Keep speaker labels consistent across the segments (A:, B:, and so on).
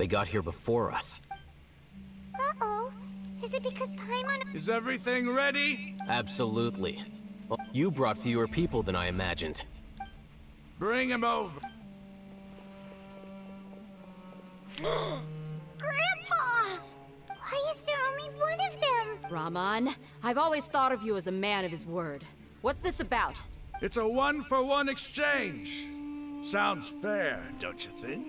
A: They got here before us.
B: Uh-oh. Is it because Paimon...
C: Is everything ready?
A: Absolutely. Well, you brought fewer people than I imagined.
C: Bring him over.
B: Grandpa! Why is there only one of them?
D: Raman, I've always thought of you as a man of his word. What's this about?
C: It's a one-for-one exchange. Sounds fair, don't you think?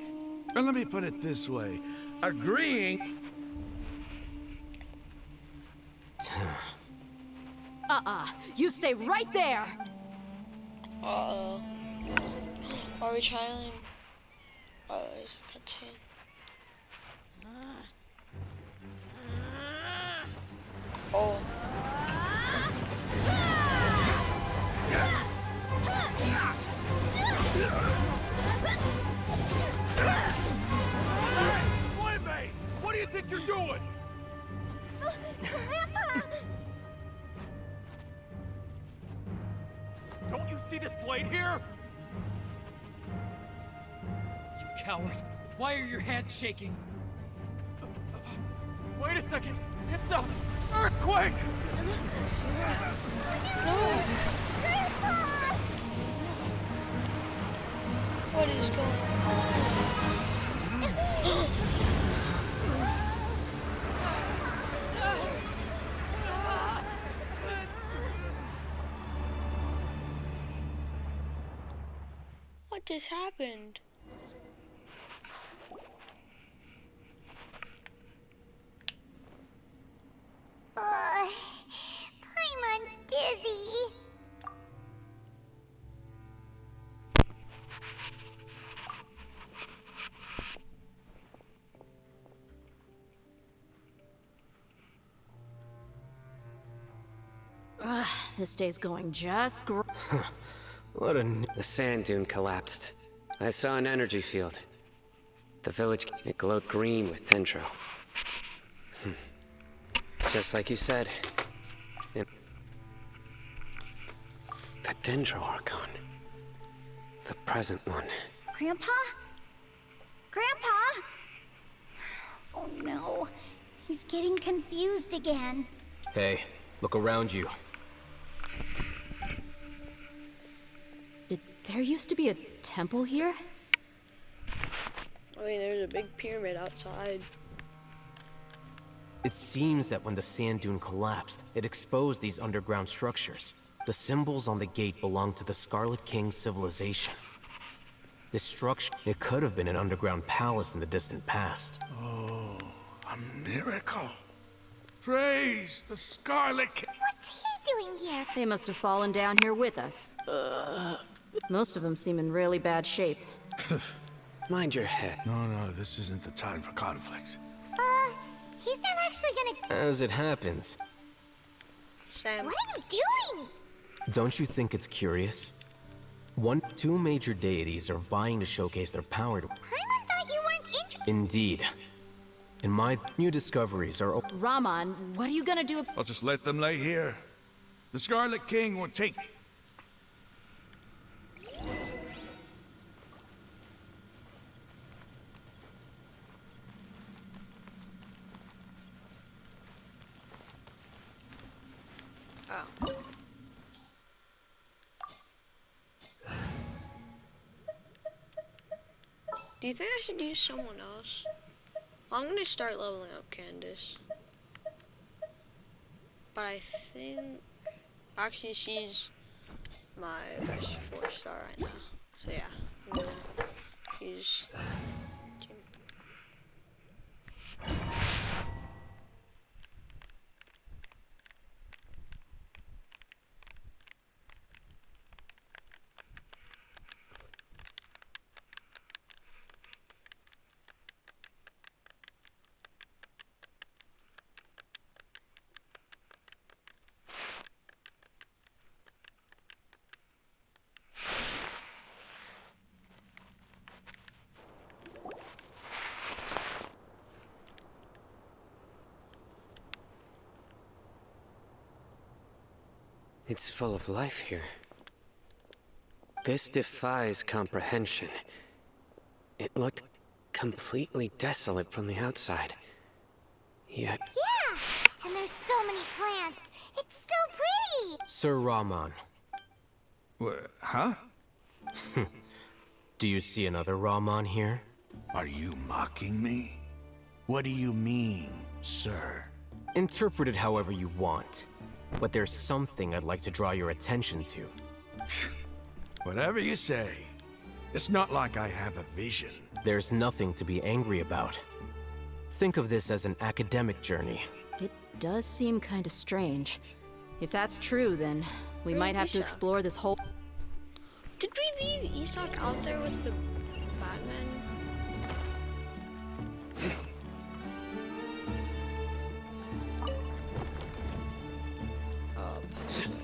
C: And let me put it this way. Agreeing...
D: You stay right there!
E: Uh-oh. Are we trying? Oh, there's a cutscene. Oh.
C: Playmate! What do you think you're doing?
B: Grandpa!
F: Don't you see this blade here? You coward! Why are your hands shaking? Wait a second! It's a earthquake!
B: Grandpa!
E: What is going What just happened?
B: Paimon's dizzy.
D: This day's going just great.
A: What a...
G: The sand dune collapsed. I saw an energy field. The village, it glowed green with dendro. Just like you said. The dendro archon. The present one.
B: Grandpa? Grandpa? Oh no. He's getting confused again.
A: Hey, look around you.
D: Did there used to be a temple here?
E: I mean, there's a big pyramid outside.
A: It seems that when the sand dune collapsed, it exposed these underground structures. The symbols on the gate belong to the Scarlet King's civilization. This structure, it could have been an underground palace in the distant past.
C: Oh, a miracle. Praise the Scarlet King.
B: What's he doing here?
D: They must have fallen down here with us. Most of them seem in really bad shape.
G: Mind your head.
C: No, this isn't the time for conflict.
B: He's not actually gonna...
A: As it happens,
E: Sam.
B: What are you doing?
A: don't you think it's curious? Two major deities are vying to showcase their power to...
B: Paimon thought you weren't interested.
A: Indeed. In my new discoveries are...
D: Raman, what are you gonna do?
C: I'll just let them lay here. The Scarlet King will take...
E: Oh. Do you think I should use someone else? I'm gonna start leveling up Candace. But I think... Actually, she's my best 4-star right now. So yeah, I'm gonna use...
G: It's full of life here. This defies comprehension. It looked completely desolate from the outside. Yet,
B: Yeah, and there's so many plants. It's so pretty.
A: Sir Rahman,
C: Huh?
A: do you see another Rahman here?
C: Are you mocking me? What do you mean, sir?
A: Interpret it however you want. But there's something I'd like to draw your attention to.
C: Whatever you say. It's not like I have a vision.
A: There's nothing to be angry about. Think of this as an academic journey.
D: It does seem kind of strange. If that's true, then we might have to explore this whole...
E: Did we leave Isak out there with the Batman? Oh, possible.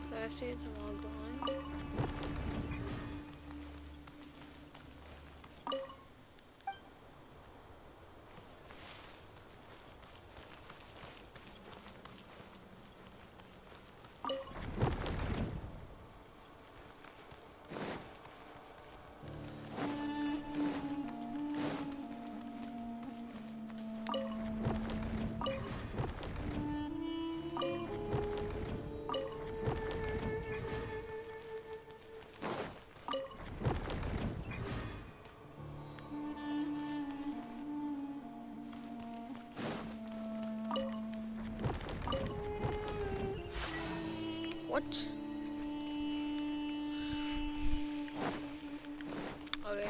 E: Do I have to get them all going? What? Okay.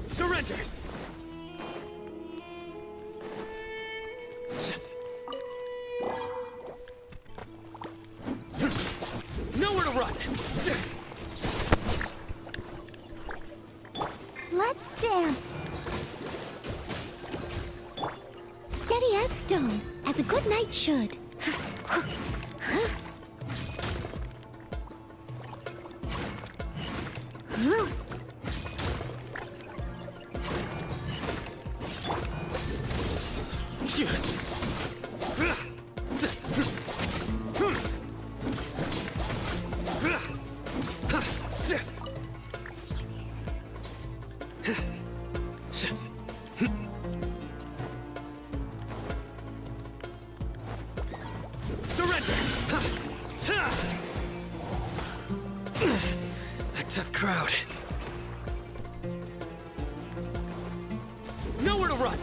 F: Surrender! Nowhere to run!
B: Let's dance. Steady as stone, as a good knight should.
F: Surrender!
G: a tough crowd.
F: Nowhere to run!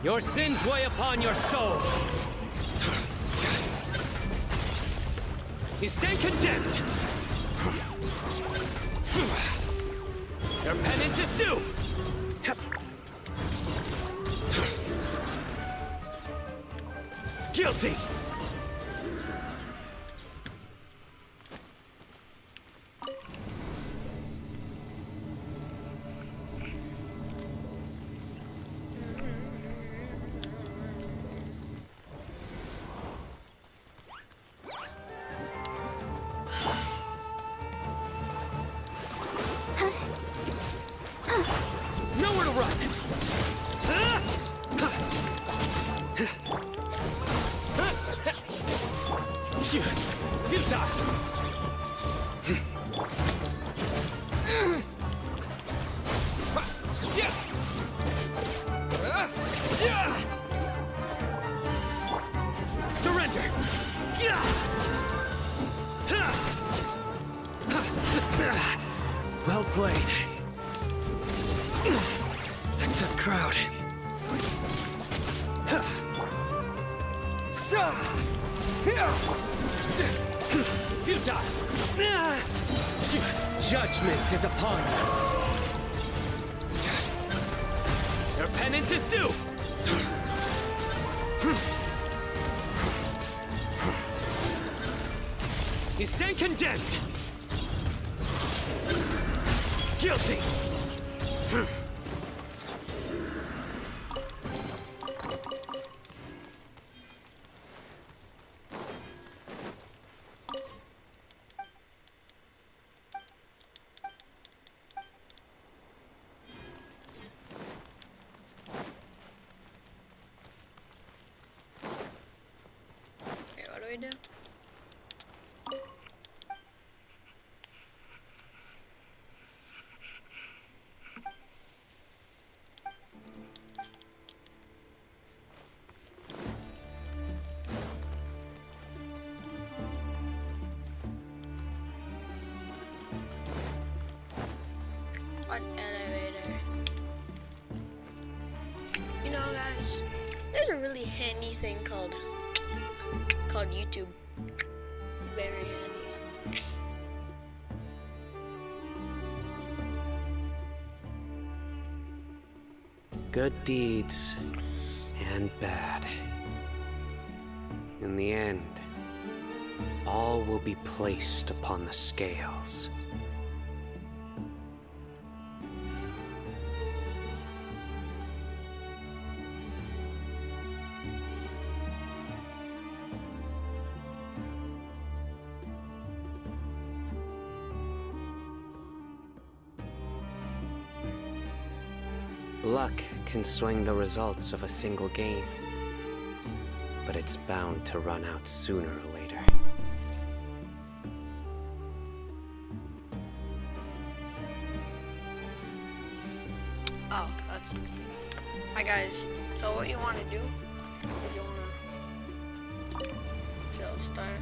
F: Your sins weigh upon your soul. You stay condemned. Your penance is due. Guilty. Nowhere to run. Futile. Surrender. Well played. Tough crowd. Futile. Judgment is upon you. Your penance is due. You stand condemned. Guilty. Okay, what do we do? What elevator? You know, guys, there's a really handy thing called YouTube. Very handy.
G: Good deeds and bad. In the end, all will be placed upon the scales. Luck can swing the results of a single game, but it's bound to run out sooner or later.
E: Oh, that's easy. Hi guys, so what you want to do is you want to start.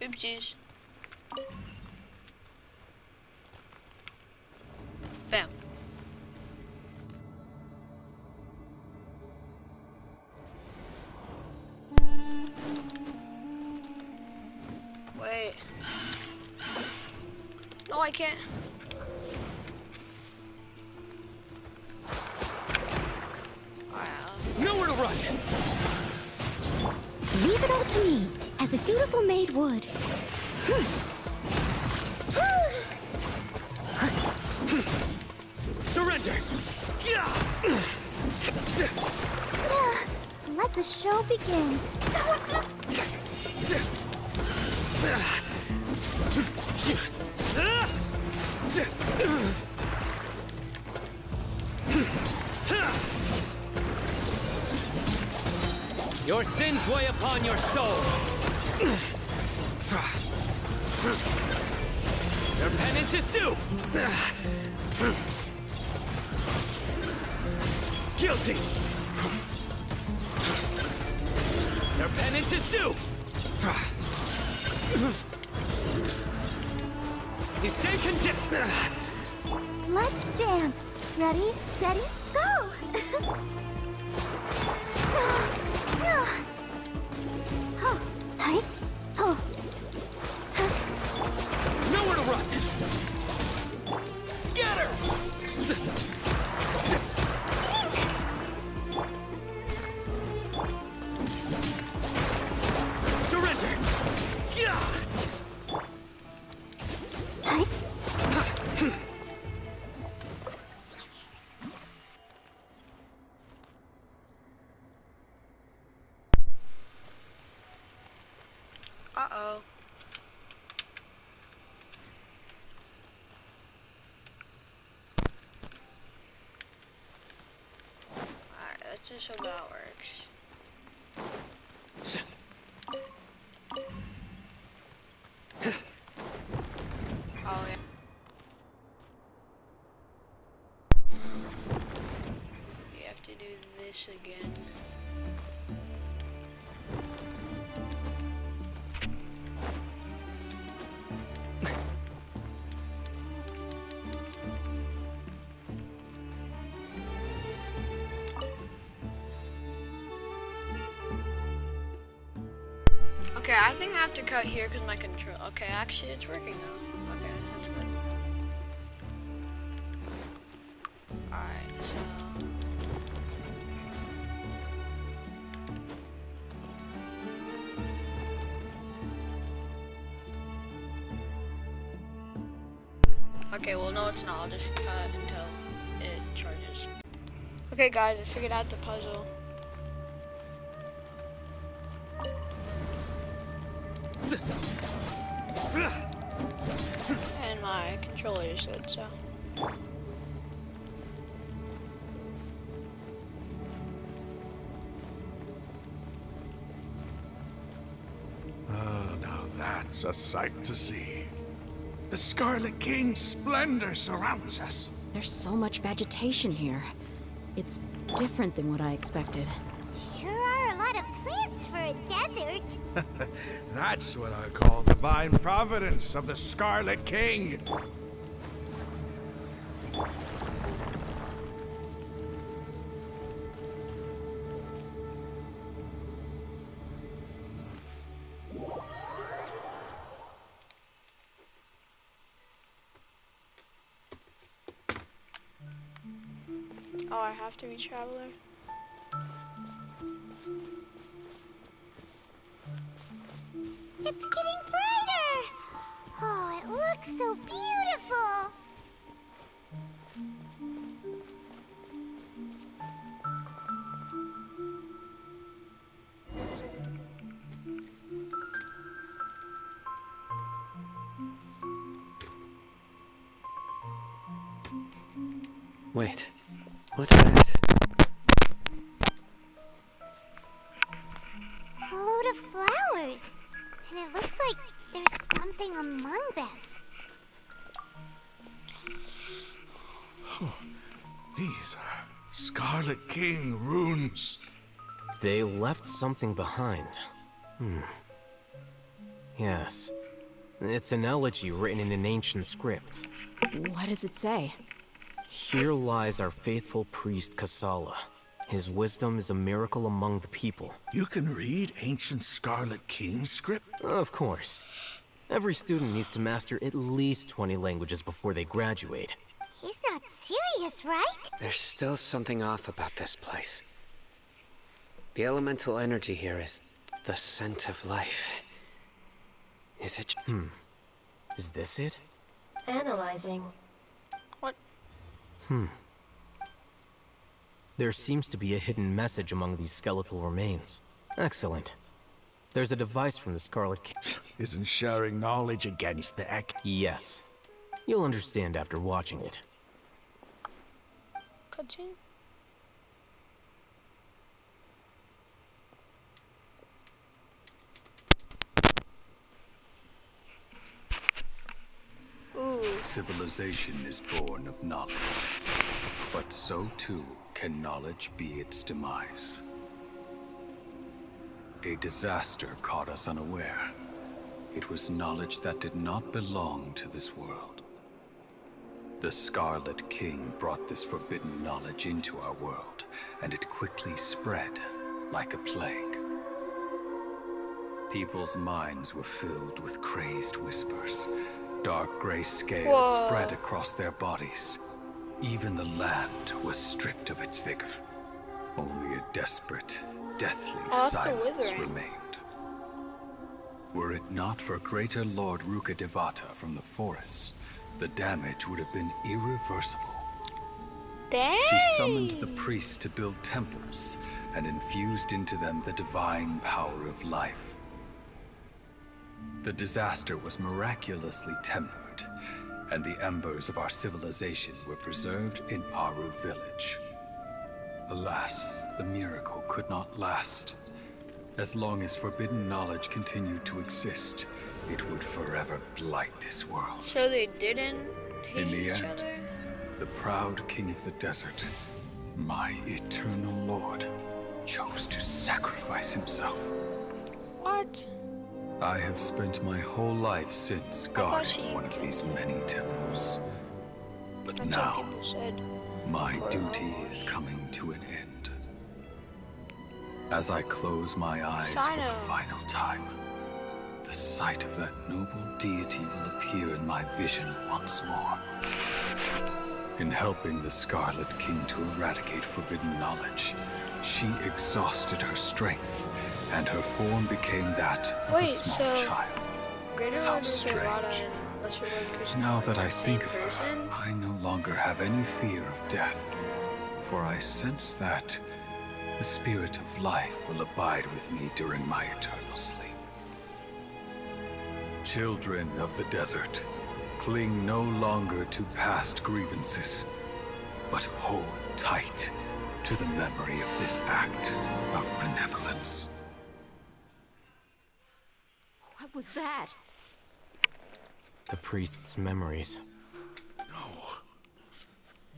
E: Oopsies. Bam. Wait. No, I can't.
F: Nowhere to run.
B: Leave it all to me, as a dutiful maid would.
F: Surrender.
B: Let the show begin.
F: Your sins weigh upon your soul. Your penance is due. Guilty. Your penance is due. He's taken
B: Let's dance. Ready, steady, go! Oh, hi. Oh.
F: nowhere to run. Scatter! Surrender! Yeah!
B: Hi.
E: Uh-oh. Alright, let's just hope that works. Oh, yeah. We have to do this again. Okay, I think I have to cut here because my control. Okay, actually, it's working now. Okay, that's good. Alright, so. Okay, well, no, it's not. I'll just cut until it charges. Okay, guys, I figured out the puzzle. And my controller is good, so.
C: Oh, now that's a sight to see. The Scarlet King's splendor surrounds us.
D: There's so much vegetation here. It's different than what I expected.
B: Sure are a lot of plants for a desert.
C: That's what I call divine providence of the Scarlet King.
E: Oh, I have to be Traveler?
B: It's getting brighter. Oh, it looks so beautiful.
G: Wait, what's that?
B: A load of flowers. And it looks like there's something among them.
C: These are Scarlet King runes.
A: They left something behind. Yes. It's an elegy written in an ancient script.
D: What does it say?
A: Here lies our faithful priest Kasala. His wisdom is a miracle among the people.
C: You can read ancient Scarlet King script?
A: Of course. Every student needs to master at least 20 languages before they graduate.
B: He's not serious, right?
G: There's still something off about this place. The elemental energy here is the scent of life. Is it?
A: Is this it?
H: Analyzing.
E: What?
A: There seems to be a hidden message among these skeletal remains. Excellent. There's a device from the Scarlet King.
C: Isn't sharing knowledge against the Ek?
A: Yes. You'll understand after watching it.
E: Cutscene? Ooh.
I: Civilization is born of knowledge, but so too can knowledge be its demise. A disaster caught us unaware, it was knowledge that did not belong to this world. The Scarlet King brought this forbidden knowledge into our world, and it quickly spread like a plague. People's minds were filled with crazed whispers. Dark gray scales spread across their bodies. Even the land was stripped of its vigor. Only a desperate, deathly silence remained. Were it not for Greater Lord Rukkhadevata from the forests, the damage would have been irreversible.
E: Dang.
I: She summoned the priests to build temples and infused into them the divine power of life. The disaster was miraculously tempered, and the embers of our civilization were preserved in Aru village. Alas, the miracle could not last. As long as forbidden knowledge continued to exist, it would forever blight this world.
E: So they didn't hate
I: In the
E: each
I: end,
E: other?
I: the proud king of the desert, my eternal lord, chose to sacrifice himself.
E: What?
I: I have spent my whole life since guarding one of these many temples. But
E: That's
I: now,
E: what people said.
I: my duty is coming to an end. As I close my eyes for the final time, the sight of that noble deity will appear in my vision once more. In helping the Scarlet King to eradicate forbidden knowledge, she exhausted her strength, and her form became that of a small child.
E: Greater
I: How
E: Lord
I: strange.
E: Rukkhadevata and Lesser Lord Kusanagi
I: Now that
E: are
I: I
E: the
I: think
E: same
I: of her,
E: person?
I: I no longer have any fear of death, for I sense that the spirit of life will abide with me during my eternal sleep. Children of the desert, cling no longer to past grievances, but hold tight to the memory of this act of benevolence.
D: What was that?
A: The priest's memories.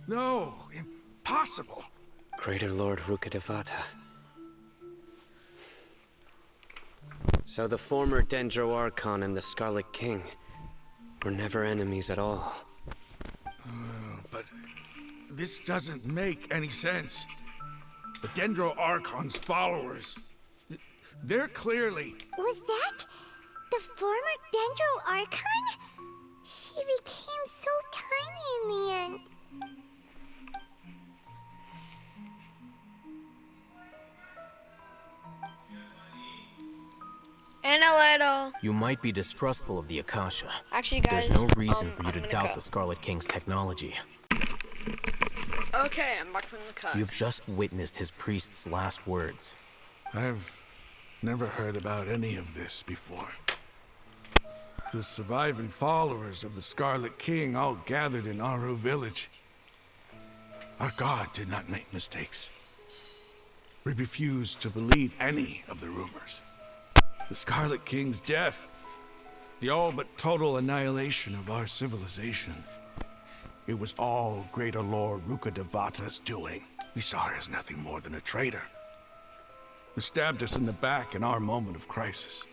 C: No, impossible.
G: Greater Lord Rukkhadevata. So the former Dendro Archon and the Scarlet King were never enemies at all.
C: But this doesn't make any sense. The Dendro Archon's followers, they're clearly...
B: Was that the former Dendro Archon? She became so tiny in the end.
E: And a little.
A: You might be distrustful of the Akasha.
E: Actually, guys,
A: There's no reason for you
E: I'm
A: to
E: gonna
A: doubt
E: cut.
A: the Scarlet King's technology.
E: Okay, I'm back from the cut.
A: You've just witnessed his priest's last words.
C: I've never heard about any of this before. The surviving followers of the Scarlet King all gathered in Aru village. Our god did not make mistakes. We refused to believe any of the rumors. The Scarlet King's death, the all but total annihilation of our civilization. It was all Greater Lord Rukkhadevata's doing. We saw her as nothing more than a traitor, who stabbed us in the back in our moment of crisis.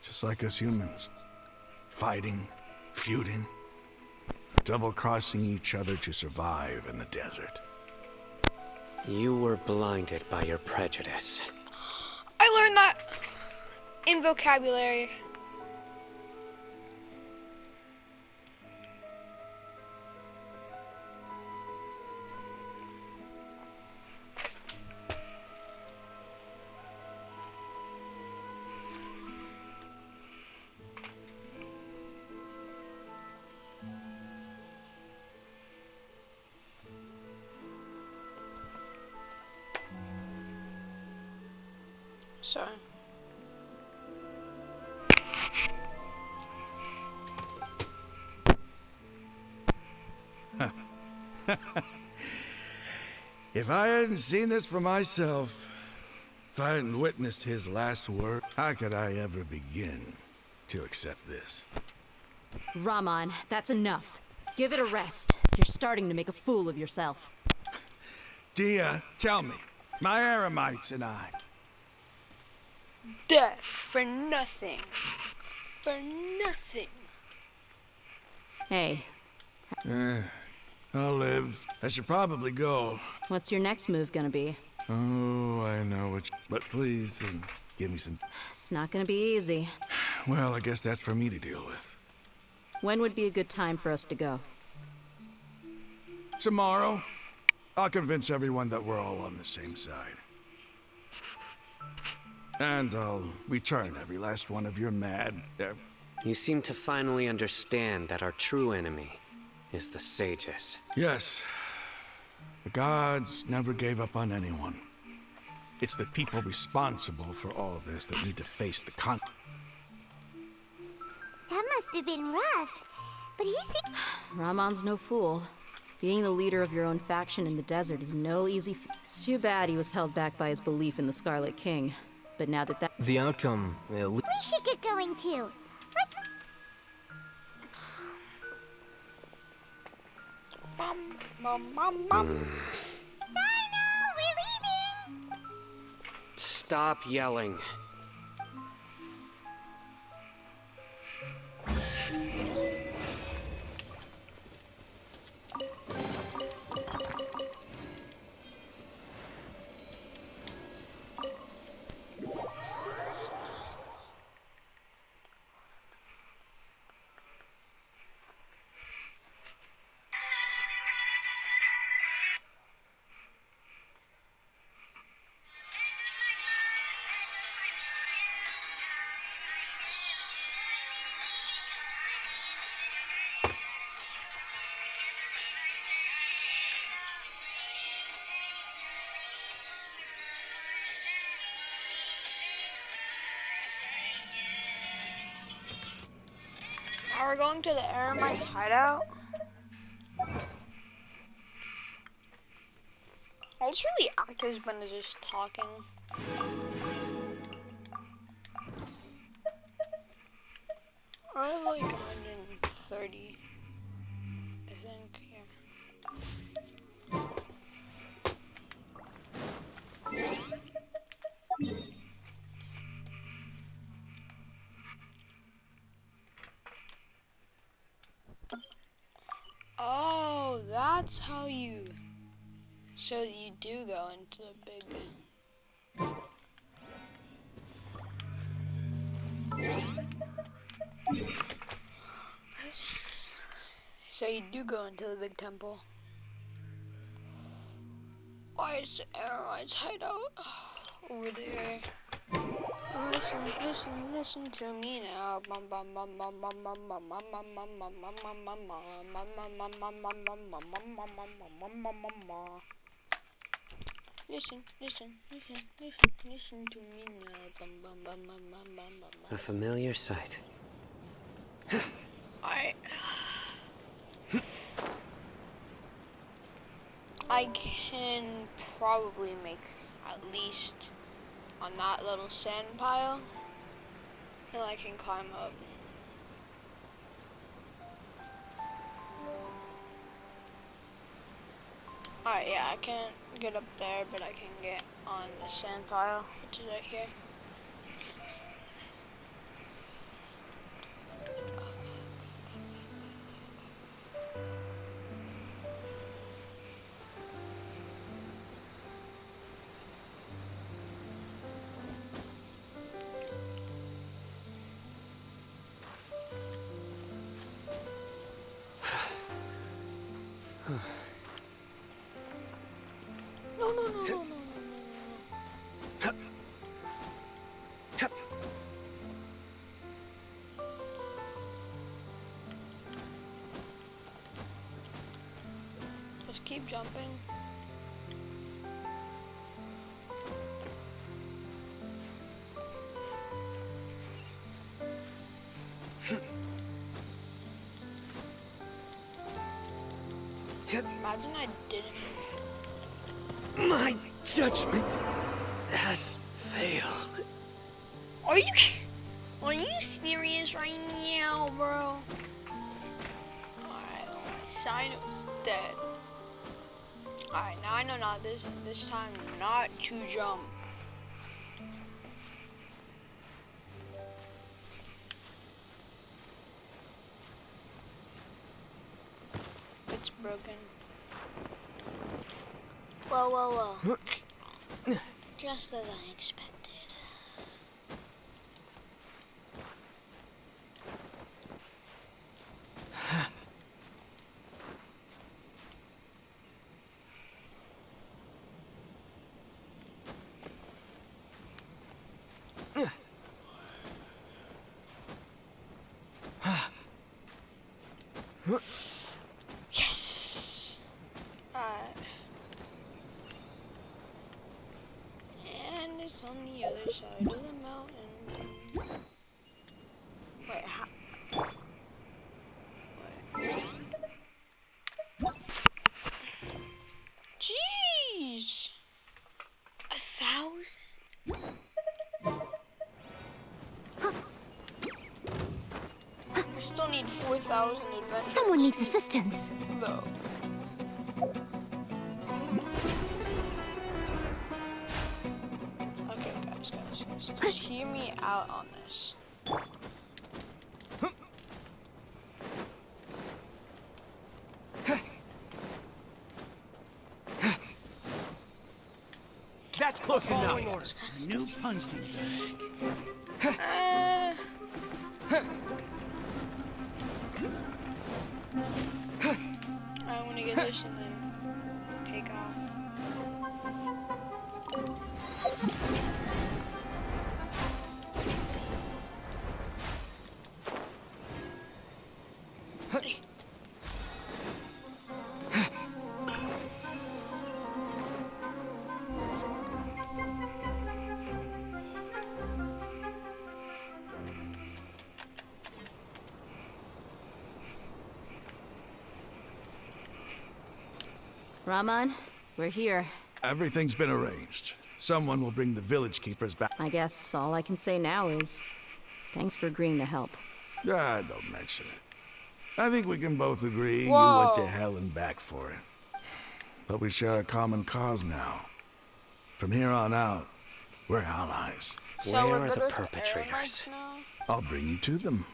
C: Just like us humans. Fighting, feuding, double-crossing each other to survive in the desert.
G: You were blinded by your prejudice.
E: I learned that in vocabulary. Sorry.
C: If I hadn't seen this for myself, if I hadn't witnessed his last word, how could I ever begin to accept this?
D: Raman, that's enough. Give it a rest. You're starting to make a fool of yourself.
C: Dia, tell me, my Aramites and I,
E: death for nothing. For nothing.
D: Hey,
C: I'll live. I should probably go.
D: what's your next move gonna be?
C: Oh, I know what. But please, give me some.
D: It's not gonna be easy.
C: Well, I guess that's for me to deal with.
D: When would be a good time for us to go?
C: Tomorrow, I'll convince everyone that we're all on the same side. And I'll return every last one of your mad.
G: You seem to finally understand that our true enemy is the sages.
C: Yes. The gods never gave up on anyone. It's the people responsible for all this that need to face the
B: That must have been rough. But he seemed...
D: Ramon's no fool. Being the leader of your own faction in the desert is no easy It's too bad he was held back by his belief in the Scarlet King. But now that
A: The outcome,
B: We should get going too. Let's...
E: Bum, bum, bum, bum.
B: Sino, we're leaving!
G: Stop yelling.
E: Now we're going to the Eremites hideout. All it's really active has been just talking. I have like 130, I think, yeah. Oh, that's how you... So you do go into the big... So you do go into the big temple. Why is the Eremites hideout over there? Listen to me now. Listen to me now.
G: A familiar sight.
E: I can probably make at least on that little sand pile, and I can climb up. Alright, yeah, I can't get up there, but I can get on the sand pile, which is right here. No. Just keep jumping. Imagine I didn't.
G: My judgment has failed.
E: Are you serious right now, bro? Alright, Sino's dead. Alright, now I know not this time not to jump. broken. Well. Just as I expected. Yes! And it's on the other side of the mountain. Wait, how? Wait. Jeez! 1,000? I still need 4,000 adventures.
B: Someone needs assistance.
E: No. Okay, guys, just hear me out on this.
F: That's close enough.
H: New punching bag.
E: I want to get this and then take off.
D: Rahman, we're here.
C: Everything's been arranged. Someone will bring the village keepers back.
D: I guess all I can say now is thanks for agreeing to help.
C: Don't mention it. I think we can both agree
E: Whoa.
C: you went to hell and back for it. But we share a common cause now. From here on out, we're allies.
E: So
G: Where
E: we're
G: are
E: good
G: the
E: with
G: perpetrators?
E: Aramites now?
C: I'll bring you to them.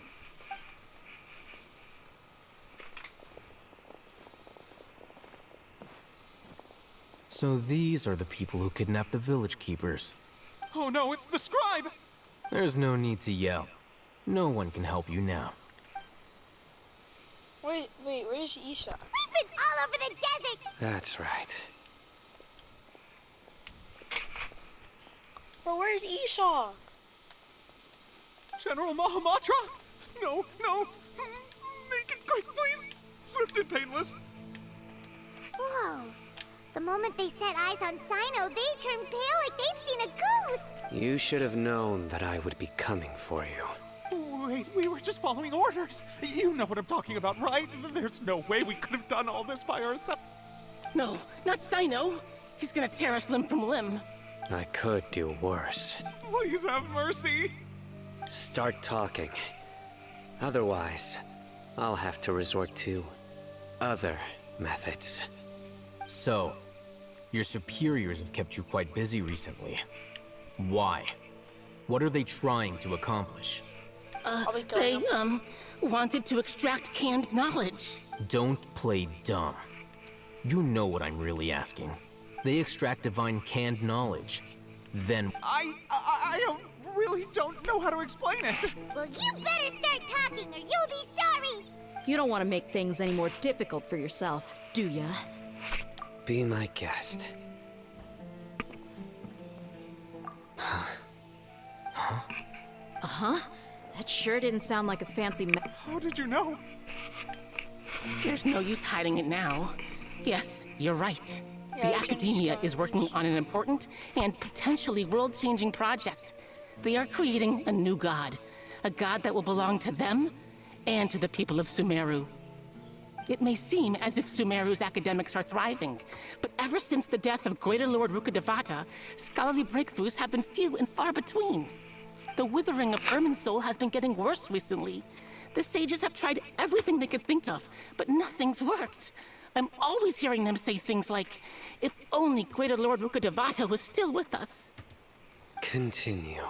A: So these are the people who kidnapped the village keepers.
F: Oh no, it's the scribe!
A: There's no need to yell. No one can help you now.
E: Wait, where's Isa?
B: We've been all over the desert.
G: That's right.
E: But where's Esau?
F: General Mahamatra? No. Make it quick, please. Swift and painless.
B: Whoa. The moment they set eyes on Sino, they turned pale like they've seen a ghost.
G: You should have known that I would be coming for you.
F: Wait, we were just following orders. You know what I'm talking about, right? There's no way we could have done all this by ourselves.
H: No, not Sino. He's gonna tear us limb from limb.
G: I could do worse.
F: Please have mercy.
G: Start talking. Otherwise, I'll have to resort to other methods.
A: So, your superiors have kept you quite busy recently. Why? What are they trying to accomplish?
E: Probably killing
H: They,
E: him.
H: wanted to extract canned knowledge.
A: Don't play dumb. You know what I'm really asking. They extract divine canned knowledge. Then
F: I really don't know how to explain it.
B: Well, you better start talking or you'll be sorry.
D: You don't want to make things any more difficult for yourself, do ya?
G: Be my guest.
D: Uh-huh. That sure didn't sound like a fancy
F: How did you know?
H: There's no use hiding it now. Yes, you're right.
E: Yeah,
H: The
E: we can
H: academia
E: just
H: is working on an important and potentially world-changing project. They are creating a new god. A god that will belong to them and to the people of Sumeru. It may seem as if Sumeru's academics are thriving, but ever since the death of Greater Lord Rukkhadevata, scholarly breakthroughs have been few and far between. The withering of Irminsul has been getting worse recently. The sages have tried everything they could think of, but nothing's worked. I'm always hearing them say things like, if only Greater Lord Rukkhadevata was still with us.
G: Continue.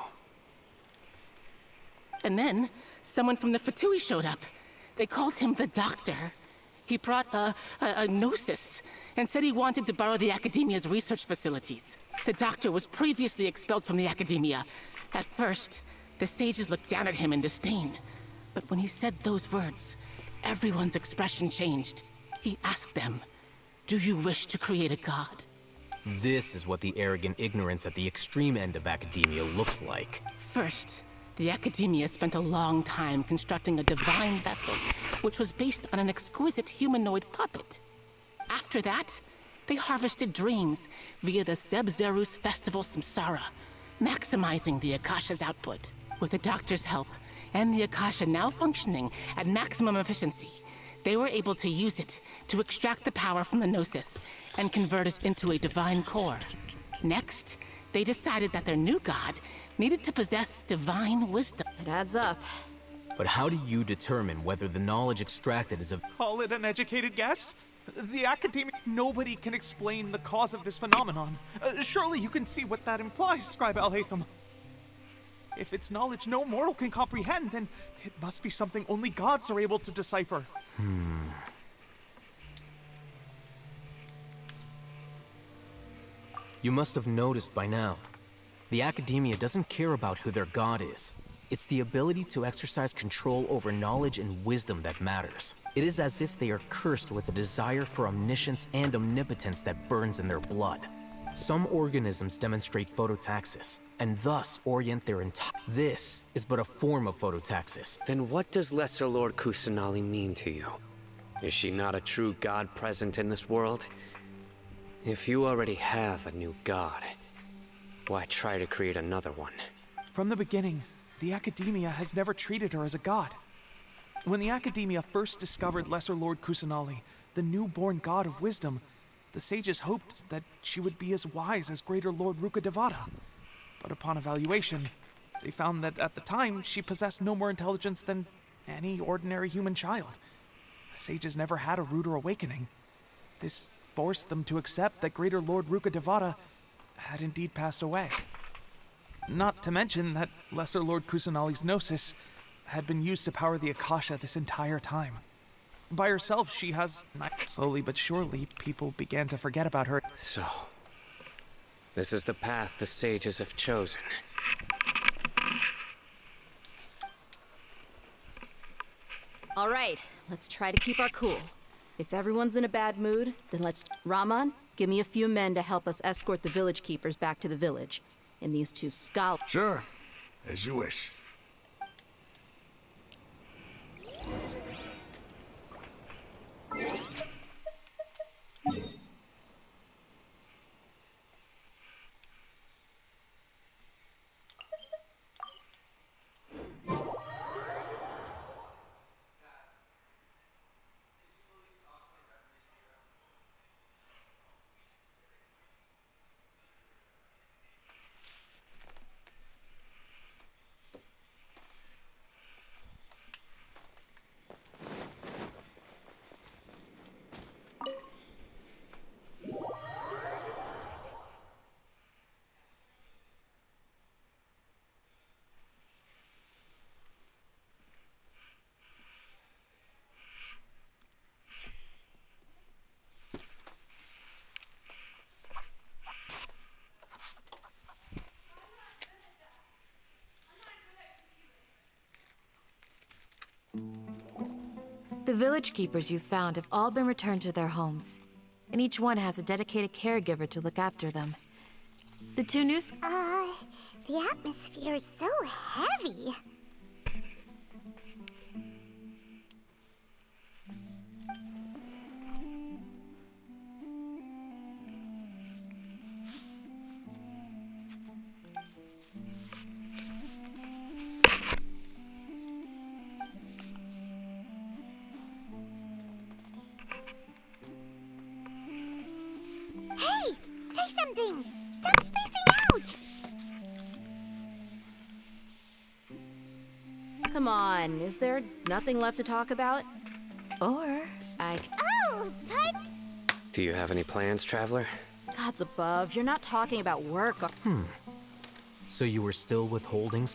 H: And then, someone from the Fatui showed up. They called him the Doctor. He brought a gnosis and said he wanted to borrow the Academia's research facilities. The doctor was previously expelled from the Academia. At first, the sages looked down at him in disdain. But when he said those words, everyone's expression changed. He asked them, "Do you wish to create a god?"
A: This is what the arrogant ignorance at the extreme end of academia looks like.
H: First, the Academia spent a long time constructing a divine vessel, which was based on an exquisite humanoid puppet. After that, they harvested dreams via the Zeb-Zerus Festival Samsara, maximizing the Akasha's output. With the Doctor's help, and the Akasha now functioning at maximum efficiency, they were able to use it to extract the power from the Gnosis and convert it into a divine core. Next, they decided that their new god needed to possess divine wisdom.
D: It adds up.
A: But how do you determine whether the knowledge extracted is of...
F: Call it an educated guess? The Academia... Nobody can explain the cause of this phenomenon. Surely you can see what that implies, Scribe Al-Haytham. If it's knowledge no mortal can comprehend, then it must be something only gods are able to decipher.
A: You must have noticed by now. The Academia doesn't care about who their god is. It's the ability to exercise control over knowledge and wisdom that matters. It is as if they are cursed with a desire for omniscience and omnipotence that burns in their blood. Some organisms demonstrate phototaxis, and thus orient their entire... This is but a form of phototaxis.
G: Then what does Lesser Lord Kusanali mean to you? Is she not a true god present in this world? If you already have a new god, why try to create another one?
F: From the beginning, the Academia has never treated her as a god. When the Academia first discovered Lesser Lord Kusanali, the newborn god of wisdom, the sages hoped that she would be as wise as Greater Lord Rukkhadevata. But upon evaluation, they found that at the time, she possessed no more intelligence than any ordinary human child. The sages never had a ruder awakening. This forced them to accept that Greater Lord Rukkhadevata had indeed passed away. Not to mention that Lesser Lord Kusanali's Gnosis had been used to power the Akasha this entire time. By herself, she has... Slowly but surely, people began to forget about her.
G: So, this is the path the sages have chosen.
D: All right, let's try to keep our cool. If everyone's in a bad mood, then let's... Rahman, give me a few men to help us escort the village keepers back to the village. And these two scholars...
C: Sure, as you wish.
J: The village keepers you found have all been returned to their homes, and each one has a dedicated caregiver to look after them. The two new...
B: The atmosphere is so heavy. Hey! Say something! Stop spacing out!
D: Come on, is there nothing left to talk about?
J: Or,
B: Oh, pardon?
G: Do you have any plans, Traveler?
D: Gods above, you're not talking about work or...
A: So you were still withholding...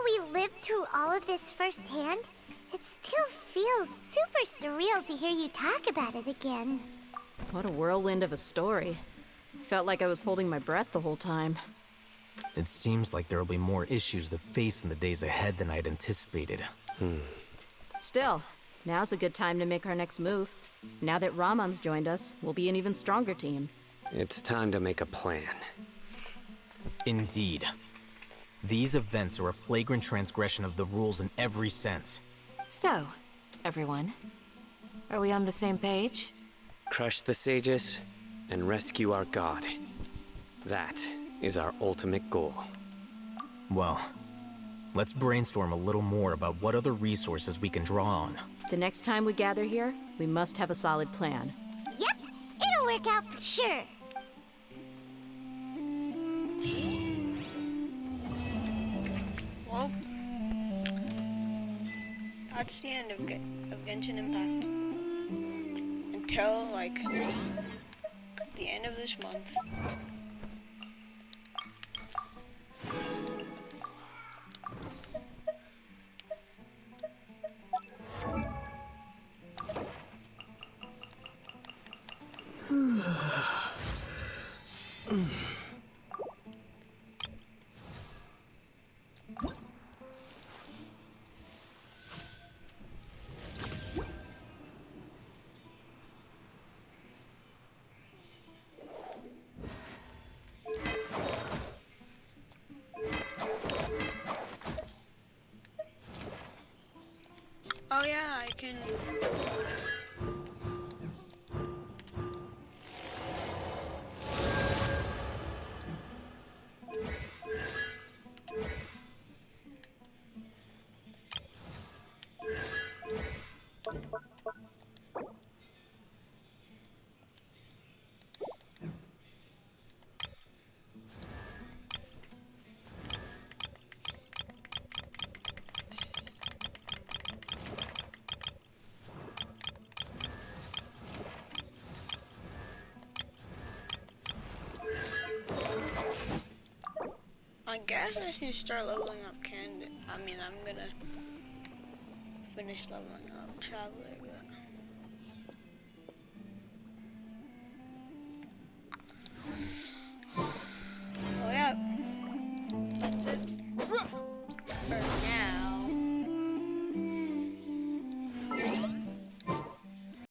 B: we lived through all of this firsthand, it still feels super surreal to hear you talk about it again.
D: What a whirlwind of a story. I felt like I was holding my breath the whole time.
A: It seems like there will be more issues to face in the days ahead than I'd anticipated.
D: Still, now's a good time to make our next move. Now that Ramon's joined us, we'll be an even stronger team.
G: It's time to make a plan.
A: Indeed. These events are a flagrant transgression of the rules in every sense.
J: So, everyone, are we on the same page?
G: Crush the sages and rescue our god. That is our ultimate goal.
A: Well, let's brainstorm a little more about what other resources we can draw on.
D: The next time we gather here, we must have a solid plan.
B: Yep, it'll work out for sure.
E: Well, that's the end of Genshin Impact. Until, like, the end of this month. Oh yeah, I can... I guess I should start leveling up Candid. I mean, I'm gonna finish leveling up Traveler.